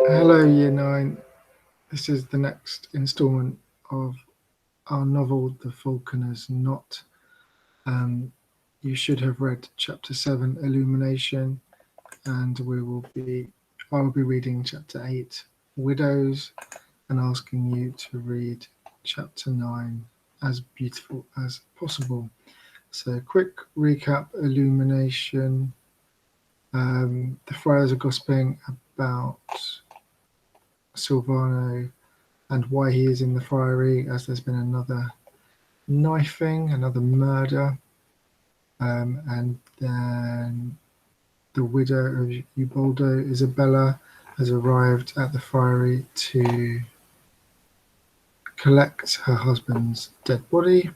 Hello, Year 9. This is the next instalment of our novel, The Faulkener's Knot. You should have read Chapter 7, Illumination, and I'll be reading Chapter 8, Widows, and asking you to read Chapter 9 as beautiful as possible. So, quick recap: Illumination. The friars are gossiping about Silvano and why he is in the friary, as there's been another knifing, another murder, and then the widow of Ubaldo, Isabella, has arrived at the friary to collect her husband's dead body,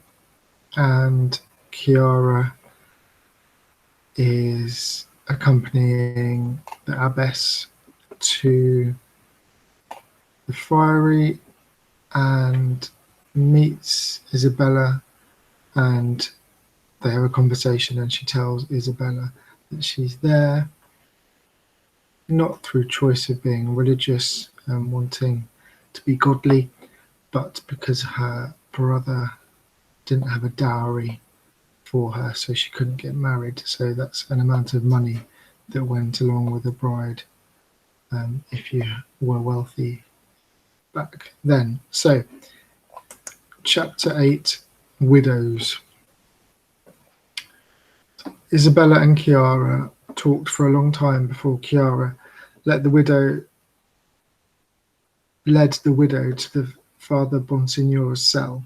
and Chiara is accompanying the abbess to the friary and meets Isabella, and they have a conversation, and she tells Isabella that she's there not through choice of being religious and wanting to be godly, but because her brother didn't have a dowry for her, so she couldn't get married. So that's an amount of money that went along with the bride, if you were wealthy back then. So, Chapter 8, Widows. Isabella and Chiara talked for a long time before Chiara led the widow to the Father Bonsignore's cell.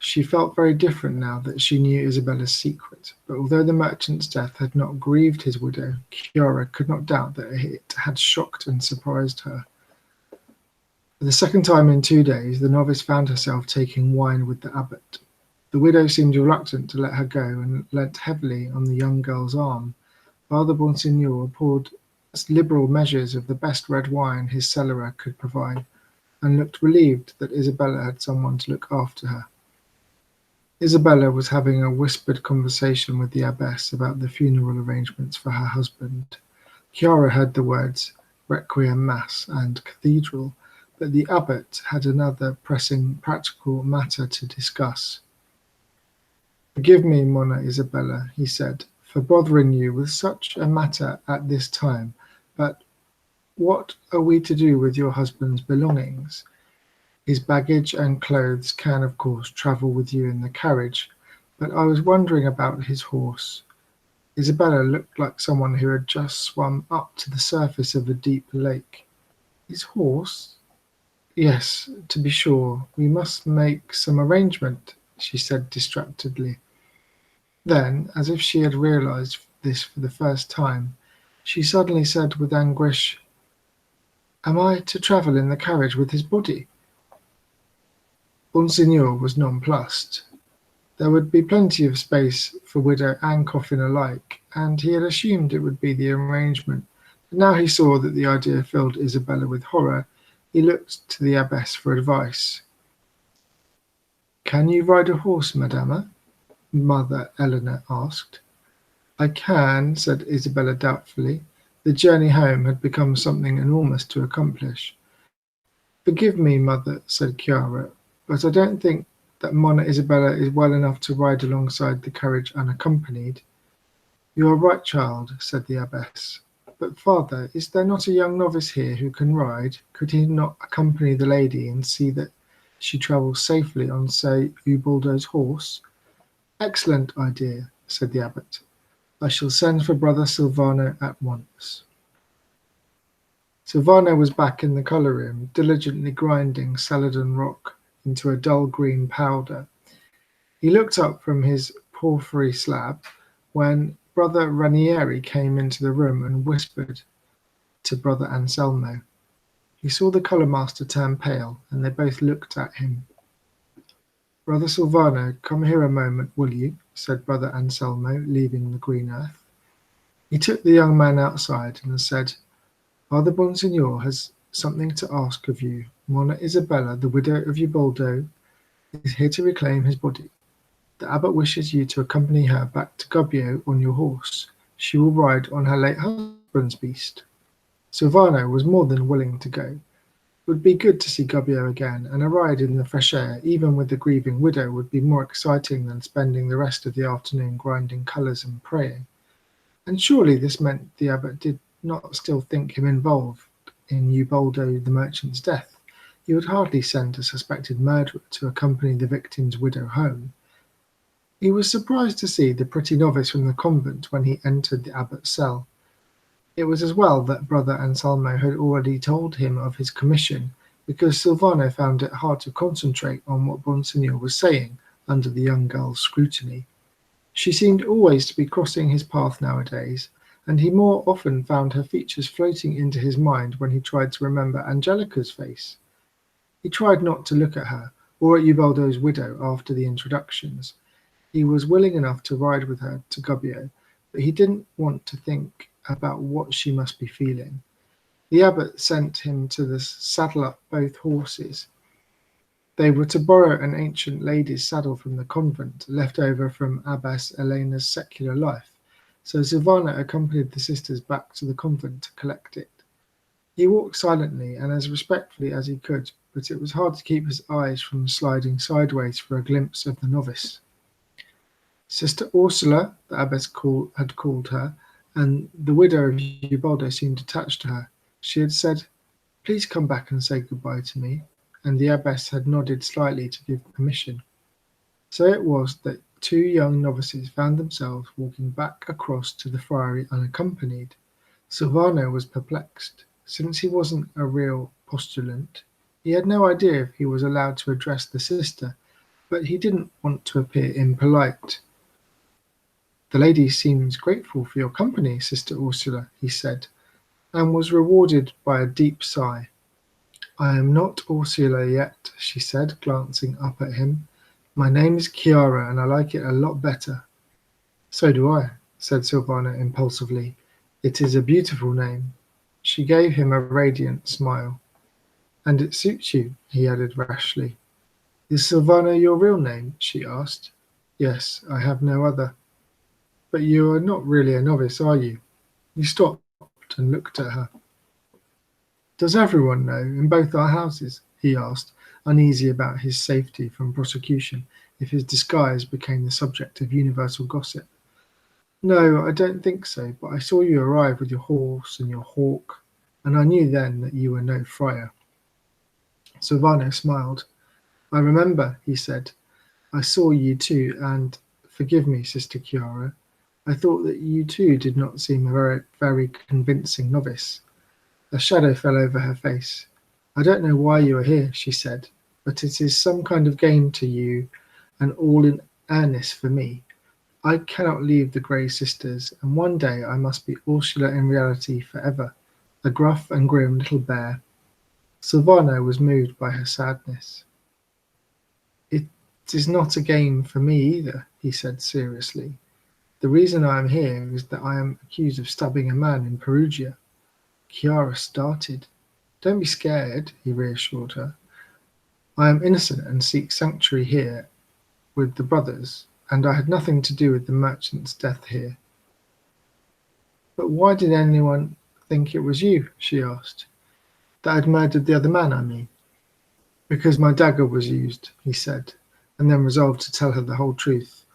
She felt very different now that she knew Isabella's secret, but although the merchant's death had not grieved his widow, Chiara could not doubt that it had shocked and surprised her. For the second time in 2 days, the novice found herself taking wine with the abbot. The widow seemed reluctant to let her go and leant heavily on the young girl's arm. Father Bonsignore poured liberal measures of the best red wine his cellarer could provide, and looked relieved that Isabella had someone to look after her. Isabella was having a whispered conversation with the abbess about the funeral arrangements for her husband. Chiara heard the words requiem mass and cathedral, but the abbot had another pressing practical matter to discuss. "Forgive me, Monna Isabella," he said, "for bothering you with such a matter at this time, but what are we to do with your husband's belongings? His baggage and clothes can, of course, travel with you in the carriage, but I was wondering about his horse." Isabella looked like someone who had just swum up to the surface of a deep lake. "His horse? Yes, to be sure, we must make some arrangement," she said distractedly. Then, as if she had realized this for the first time, she suddenly said with anguish, "Am I to travel in the carriage with his body?" Monsignor was nonplussed. There would be plenty of space for widow and coffin alike, and he had assumed it would be the arrangement. But now he saw that the idea filled Isabella with horror. He looked to the abbess for advice. "Can you ride a horse, Madama?" Mother Eleanor asked. "I can," said Isabella doubtfully. The journey home had become something enormous to accomplish. "Forgive me, Mother," said Chiara, "but I don't think that Monna Isabella is well enough to ride alongside the carriage unaccompanied." "You are right, child," said the abbess. "But, Father, is there not a young novice here who can ride? Could he not accompany the lady and see that she travels safely on, say, Ubaldo's horse?" "Excellent idea," said the abbot. "I shall send for Brother Silvano at once." Silvano was back in the colour room, diligently grinding Celadon rock into a dull green powder. He looked up from his porphyry slab when Brother Ranieri came into the room and whispered to Brother Anselmo. He saw the colour master turn pale, and they both looked at him. "Brother Silvano, come here a moment, will you?" said Brother Anselmo, leaving the green earth. He took the young man outside and said, "Father Bonsignore has something to ask of you. Monna Isabella, the widow of Ubaldo, is here to reclaim his body. The abbot wishes you to accompany her back to Gubbio on your horse. She will ride on her late husband's beast." Silvano was more than willing to go. It would be good to see Gubbio again, and a ride in the fresh air, even with the grieving widow, would be more exciting than spending the rest of the afternoon grinding colours and praying. And surely this meant the abbot did not still think him involved in Ubaldo the merchant's death. He would hardly send a suspected murderer to accompany the victim's widow home. He was surprised to see the pretty novice from the convent when he entered the abbot's cell. It was as well that Brother Anselmo had already told him of his commission, because Silvano found it hard to concentrate on what Monsignor was saying under the young girl's scrutiny. She seemed always to be crossing his path nowadays, and he more often found her features floating into his mind when he tried to remember Angelica's face. He tried not to look at her, or at Ubaldo's widow after the introductions. He was willing enough to ride with her to Gubbio, but he didn't want to think about what she must be feeling. The abbot sent him to saddle up both horses. They were to borrow an ancient lady's saddle from the convent, left over from Abbess Elena's secular life, so Silvano accompanied the sisters back to the convent to collect it. He walked silently and as respectfully as he could, but it was hard to keep his eyes from sliding sideways for a glimpse of the novice. Sister Ursula, the abbess had called her, and the widow of Ubaldo seemed attached to her. She had said, "Please come back and say goodbye to me," and the abbess had nodded slightly to give permission. So it was that two young novices found themselves walking back across to the friary unaccompanied. Silvano was perplexed. Since he wasn't a real postulant, he had no idea if he was allowed to address the sister, but he didn't want to appear impolite. "The lady seems grateful for your company, Sister Ursula," he said, and was rewarded by a deep sigh. "I am not Ursula yet," she said, glancing up at him. "My name is Chiara, and I like it a lot better." "So do I," said Silvano impulsively. "It is a beautiful name." She gave him a radiant smile. "And it suits you," he added rashly. "Is Silvano your real name?" she asked. "Yes, I have no other." "But you are not really a novice, are you?" He stopped and looked at her. "Does everyone know, in both our houses?" he asked, uneasy about his safety from prosecution if his disguise became the subject of universal gossip. "No, I don't think so, but I saw you arrive with your horse and your hawk, and I knew then that you were no friar." Silvano smiled. "I remember," he said. "I saw you too, and, forgive me, Sister Chiara, I thought that you too did not seem a very, very convincing novice." A shadow fell over her face. "I don't know why you are here," she said, "but it is some kind of game to you, and all in earnest for me. I cannot leave the Grey Sisters, and one day I must be Ursula in reality forever, a gruff and grim little bear." Silvano was moved by her sadness. "It is not a game for me either," he said seriously. "The reason I am here is that I am accused of stabbing a man in Perugia." Chiara started. "Don't be scared," he reassured her. "I am innocent and seek sanctuary here with the brothers, and I had nothing to do with the merchant's death here." "But why did anyone think it was you?" she asked. "That I'd murdered the other man, I mean." "Because my dagger was used," he said, and then resolved to tell her the whole truth.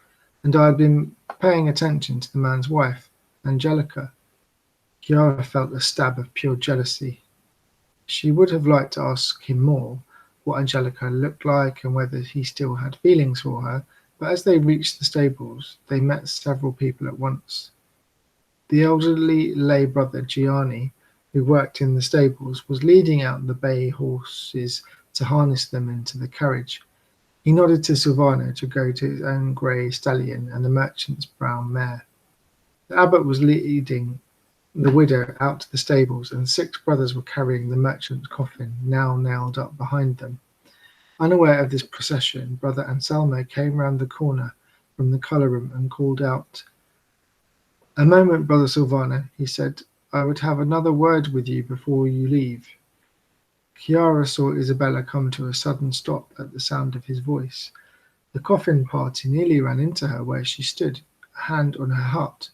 "And I had been paying attention to the man's wife, Angelica." Chiara felt a stab of pure jealousy. She would have liked to ask him more, what Angelica looked like and whether he still had feelings for her, but as they reached the stables, they met several people at once. The elderly lay brother Gianni, who worked in the stables, was leading out the bay horses to harness them into the carriage. He nodded to Silvano to go to his own grey stallion and the merchant's brown mare. The abbot was leading the widow out to the stables, and 6 brothers were carrying the merchant's coffin, now nailed up behind them. Unaware of this procession, Brother Anselmo came round the corner from the colour room and called out, "A moment, Brother Silvano," he said. "I would have another word with you before you leave." Chiara saw Isabella come to a sudden stop at the sound of his voice. The coffin party nearly ran into her where she stood, a hand on her heart.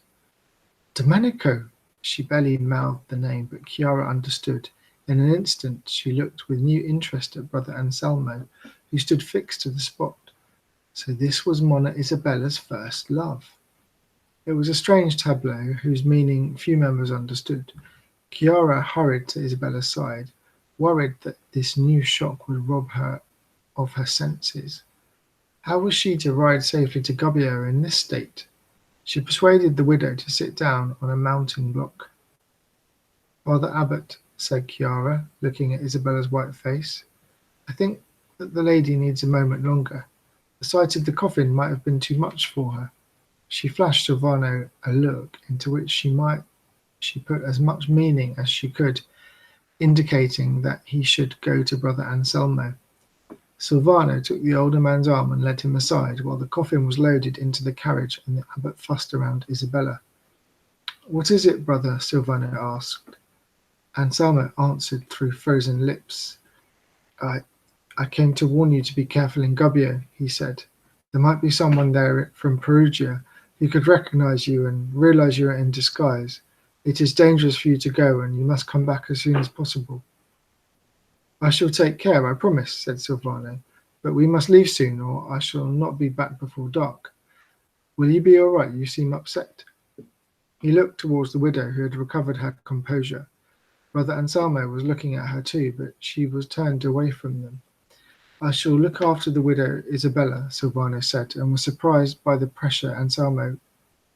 "Domenico!" She barely mouthed the name, but Chiara understood. In an instant she looked with new interest at Brother Anselmo, who stood fixed to the spot. So this was Monna Isabella's first love. It was a strange tableau whose meaning few members understood. Chiara hurried to Isabella's side, worried that this new shock would rob her of her senses. How was she to ride safely to Gubbio in this state? She persuaded the widow to sit down on a mounting block. "Father Abbot," said Chiara, looking at Isabella's white face, "I think that the lady needs a moment longer. The sight of the coffin might have been too much for her." She flashed Silvano a look into which she put as much meaning as she could, indicating that he should go to Brother Anselmo. Silvano took the older man's arm and led him aside, while the coffin was loaded into the carriage and the abbot fussed around Isabella. "What is it, brother?" Silvano asked. Anselmo answered through frozen lips. I came to warn you to be careful in Gubbio," he said. "There might be someone there from Perugia who could recognize you and realize you are in disguise. It is dangerous for you to go, and you must come back as soon as possible." "I shall take care, I promise," said Silvano, "but we must leave soon, or I shall not be back before dark. Will you be all right? You seem upset." He looked towards the widow, who had recovered her composure. Brother Anselmo was looking at her too, but she was turned away from them. "I shall look after the widow Isabella," Silvano said, and was surprised by the pressure Anselmo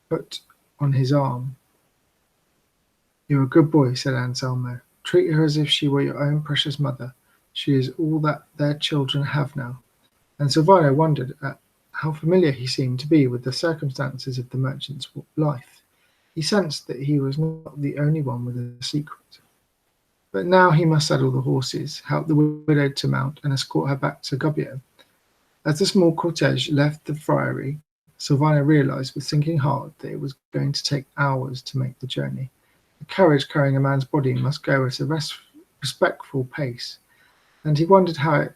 put on his arm. "You're a good boy," said Anselmo. "Treat her as if she were your own precious mother. She is all that their children have now." And Silvano wondered at how familiar he seemed to be with the circumstances of the merchant's life. He sensed that he was not the only one with a secret. But now he must saddle the horses, help the widow to mount, and escort her back to Gubbio. As the small cortege left the friary, Silvano realized with sinking heart that it was going to take hours to make the journey. A carriage carrying a man's body must go at a respectful pace, and he wondered how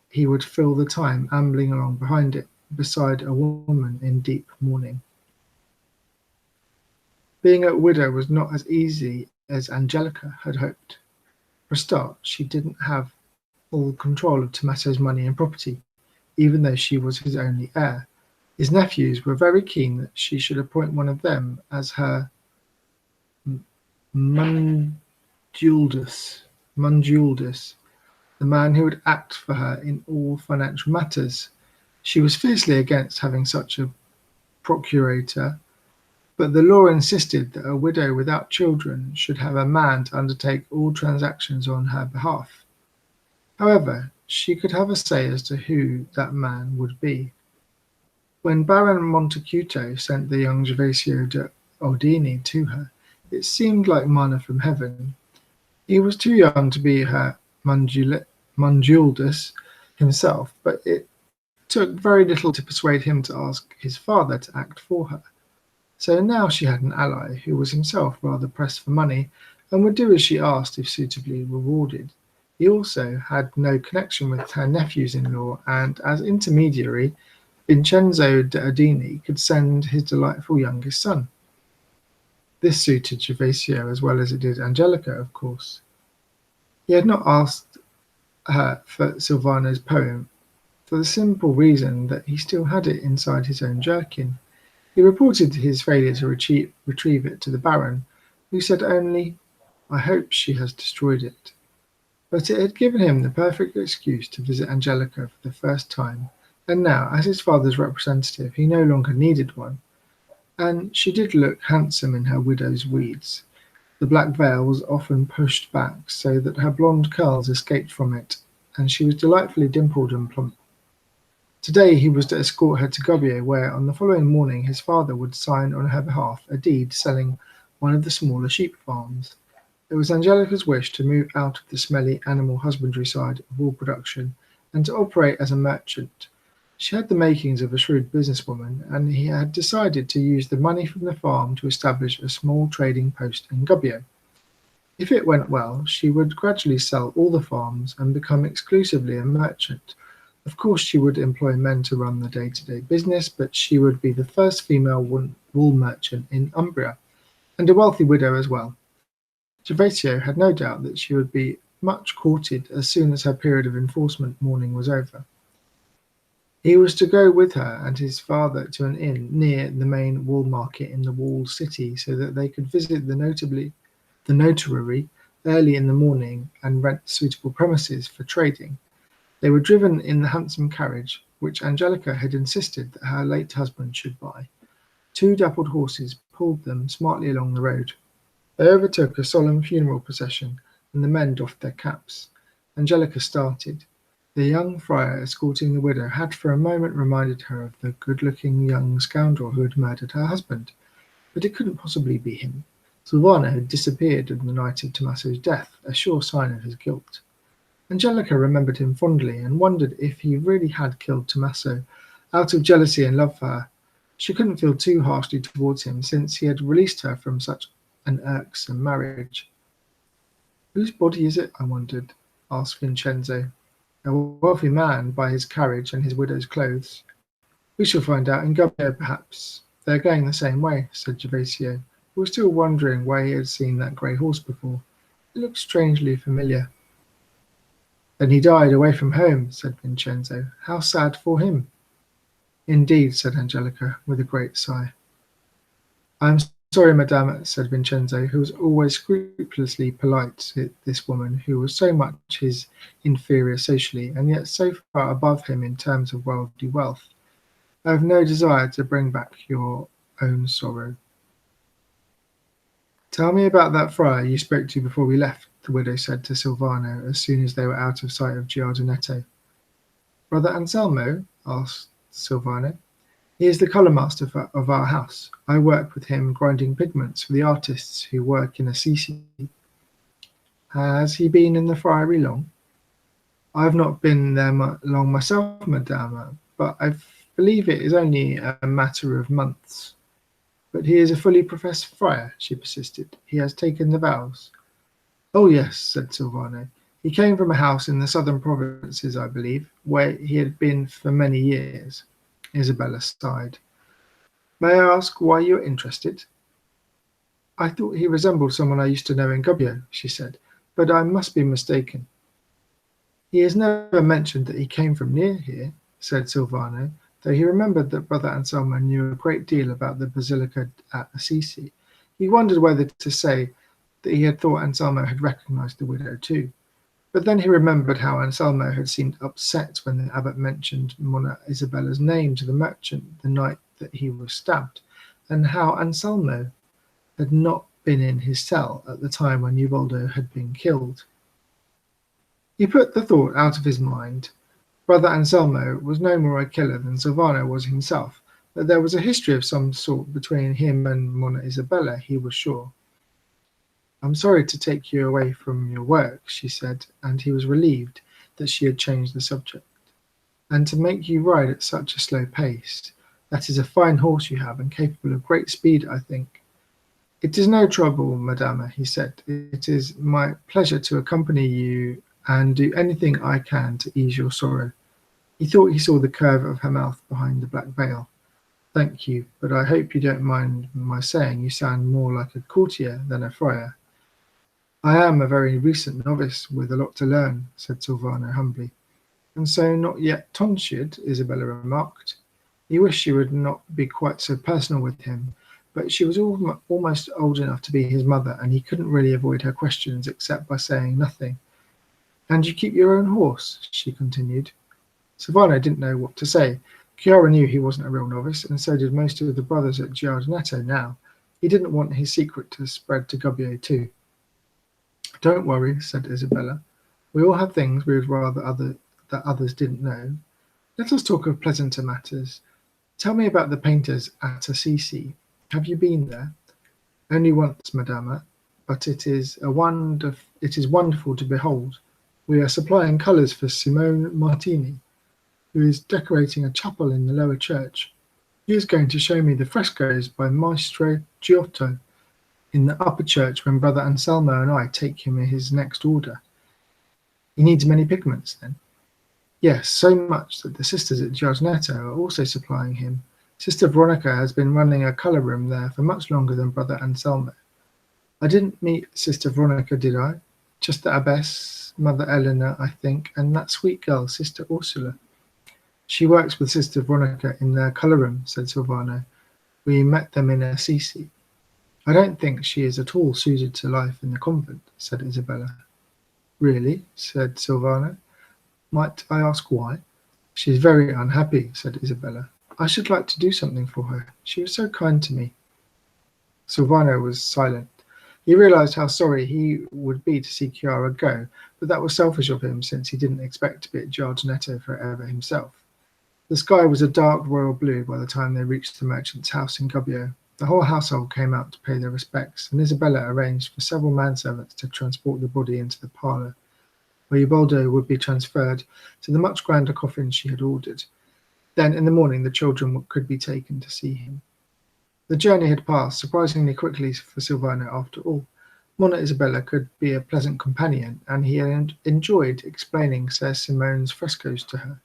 he would fill the time ambling along behind it, beside a woman in deep mourning. Being a widow was not as easy as Angelica had hoped. For a start, she didn't have full control of Tommato's money and property, even though she was his only heir. His nephews were very keen that she should appoint one of them as her mundulus, the man who would act for her in all financial matters. She was fiercely against having such a procurator, but the law insisted that a widow without children should have a man to undertake all transactions on her behalf. However, she could have a say as to who that man would be. When Baron Montecuto sent the young Gervasio de Aldini to her, it seemed like manna from heaven. He was too young to be her mundulus himself, but it took very little to persuade him to ask his father to act for her. So now she had an ally who was himself rather pressed for money and would do as she asked if suitably rewarded. He also had no connection with her nephews-in-law, and as intermediary, Vincenzo de Aldini could send his delightful youngest son. This suited Gervasio as well as it did Angelica, of course. He had not asked her for Silvano's poem for the simple reason that he still had it inside his own jerkin. He reported his failure to retrieve it to the Baron, who said only, "I hope she has destroyed it." But it had given him the perfect excuse to visit Angelica for the first time, and now, as his father's representative, he no longer needed one. And she did look handsome in her widow's weeds. The black veil was often pushed back so that her blonde curls escaped from it, and she was delightfully dimpled and plump. Today he was to escort her to Gubbio, where on the following morning his father would sign on her behalf a deed selling one of the smaller sheep farms. It was Angelica's wish to move out of the smelly animal husbandry side of wool production and to operate as a merchant. She had the makings of a shrewd businesswoman, and he had decided to use the money from the farm to establish a small trading post in Gubbio. If it went well, she would gradually sell all the farms and become exclusively a merchant. Of course, she would employ men to run the day-to-day business, but she would be the first female wool merchant in Umbria. and a wealthy widow as well. Gervasio had no doubt that she would be much courted as soon as her period of enforcement mourning was over. He was to go with her and his father to an inn near the main wool market in the walled city so that they could visit the notary early in the morning and rent suitable premises for trading. They were driven in the handsome carriage which Angelica had insisted that her late husband should buy. Two dappled horses pulled them smartly along the road. They overtook a solemn funeral procession, and the men doffed their caps. Angelica started. The young friar escorting the widow had for a moment reminded her of the good-looking young scoundrel who had murdered her husband, but it couldn't possibly be him. Silvano had disappeared on the night of Tommaso's death, a sure sign of his guilt. Angelica remembered him fondly and wondered if he really had killed Tommaso out of jealousy and love for her. She couldn't feel too harshly towards him since he had released her from such an irksome marriage. "Whose body is it, I wondered?" asked Vincenzo. "A wealthy man by his carriage and his widow's clothes." "We shall find out in Gubbio, perhaps. They are going the same way," said Gervasio, who was still wondering where he had seen that grey horse before. It looked strangely familiar. "Then he died away from home," said Vincenzo. "How sad for him." "Indeed," said Angelica, with a great sigh. "I am sorry, madame," said Vincenzo, who was always scrupulously polite to this woman who was so much his inferior socially, and yet so far above him in terms of worldly wealth. "I have no desire to bring back your own sorrow." "Tell me about that friar you spoke to before we left," the widow said to Silvano as soon as they were out of sight of Giardinetto. "Brother Anselmo?" asked Silvano. "He is the colour-master of our house. I work with him grinding pigments for the artists who work in Assisi." "Has he been in the friary long?" "I have not been there long myself, madame, but I believe it is only a matter of months." "But he is a fully professed friar," she persisted. "He has taken the vows." "Oh yes," said Silvano. "He came from a house in the southern provinces, I believe, where he had been for many years." Isabella sighed. "May I ask why you are interested?" "I thought he resembled someone I used to know in Gubbio," she said, "but I must be mistaken." "He has never mentioned that he came from near here," said Silvano, though he remembered that Brother Anselmo knew a great deal about the basilica at Assisi. He wondered whether to say that he had thought Anselmo had recognized the widow too. But then he remembered how Anselmo had seemed upset when the abbot mentioned Monna Isabella's name to the merchant the night that he was stabbed, and how Anselmo had not been in his cell at the time when Ubaldo had been killed. He put the thought out of his mind. Brother Anselmo was no more a killer than Silvano was himself, but there was a history of some sort between him and Monna Isabella, he was sure. "I'm sorry to take you away from your work," she said, and he was relieved that she had changed the subject. "And to make you ride at such a slow pace. That is a fine horse you have, and capable of great speed, I think." "It is no trouble, madama," he said. "It is my pleasure to accompany you and do anything I can to ease your sorrow." He thought he saw the curve of her mouth behind the black veil. "Thank you, but I hope you don't mind my saying you sound more like a courtier than a friar." "I am a very recent novice with a lot to learn," said Silvano humbly. "And so not yet tonsured," Isabella remarked. He wished she would not be quite so personal with him, but she was almost old enough to be his mother, and he couldn't really avoid her questions except by saying nothing. "And you keep your own horse?" she continued. Silvano didn't know what to say. Chiara knew he wasn't a real novice, and so did most of the brothers at Giardinetto now. He didn't want his secret to spread to Gubbio too. "Don't worry," said Isabella. "We all have things we would rather that others didn't know. Let us talk of pleasanter matters. Tell me about the painters at Assisi. Have you been there?" "Only once, madama, but it is wonderful to behold. We are supplying colours for Simone Martini, who is decorating a chapel in the lower church. He is going to show me the frescoes by Maestro Giotto in the upper church when Brother Anselmo and I take him his next order." "He needs many pigments, then?" "Yes, so much that the sisters at Giardinetto are also supplying him. Sister Veronica has been running a colour room there for much longer than Brother Anselmo. I didn't meet Sister Veronica, did I? Just the abbess, Mother Eleanor, I think, and that sweet girl, Sister Ursula. She works with Sister Veronica in their colour room, said Silvano. We met them in Assisi. I don't think she is at all suited to life in the convent, said Isabella. Really? Said Silvano. Might I ask why? She is very unhappy, said Isabella. I should like to do something for her. She was so kind to me. Silvano was silent. He realised how sorry he would be to see Chiara go, but that was selfish of him since he didn't expect to be at Giardinetto forever himself. The sky was a dark royal blue by the time they reached the merchant's house in Gubbio. The whole household came out to pay their respects, and Isabella arranged for several manservants to transport the body into the parlour, where Ubaldo would be transferred to the much grander coffin she had ordered. Then, in the morning, the children could be taken to see him. The journey had passed surprisingly quickly for Silvano after all. Monna Isabella could be a pleasant companion, and he had enjoyed explaining Ser Simone's frescoes to her.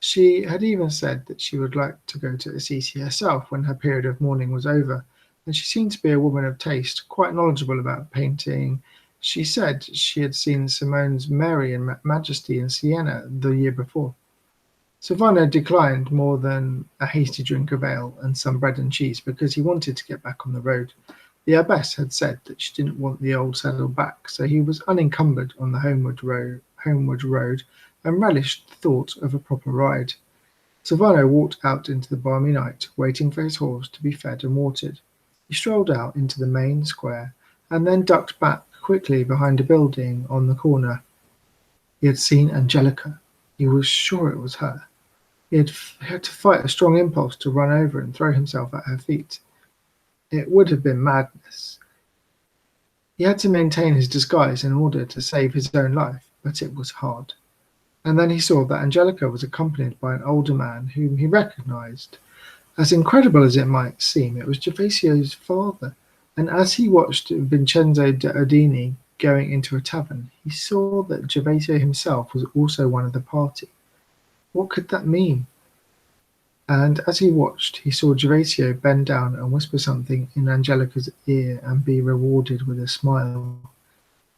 She had even said that she would like to go to Assisi herself when her period of mourning was over, and she seemed to be a woman of taste, quite knowledgeable about painting. She said she had seen Simone's Mary and Majesty in Siena the year before. Silvano declined more than a hasty drink of ale and some bread and cheese because he wanted to get back on the road. The abbess had said that she didn't want the old saddle back, so he was unencumbered on the homeward road and relished the thought of a proper ride. Silvano walked out into the balmy night, waiting for his horse to be fed and watered. He strolled out into the main square and then ducked back quickly behind a building on the corner. He had seen Angelica. He was sure it was her. He had to fight a strong impulse to run over and throw himself at her feet. It would have been madness. He had to maintain his disguise in order to save his own life, but it was hard. And then he saw that Angelica was accompanied by an older man whom he recognized. As incredible as it might seem, it was Gervasio's father, and as he watched Vincenzo de Udine going into a tavern, he saw that Gervasio himself was also one of the party. What could that mean? And as he watched, he saw Gervasio bend down and whisper something in Angelica's ear and be rewarded with a smile.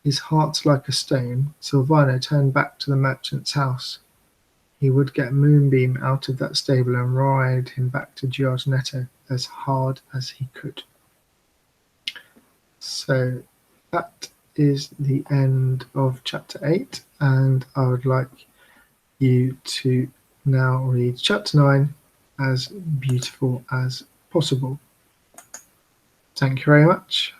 His heart like a stone, Silvano turned back to the merchant's house. He would get Moonbeam out of that stable and ride him back to Giardinetto as hard as he could. So that is the end of chapter 8, and I would like you to now read chapter 9 as beautiful as possible. Thank you very much.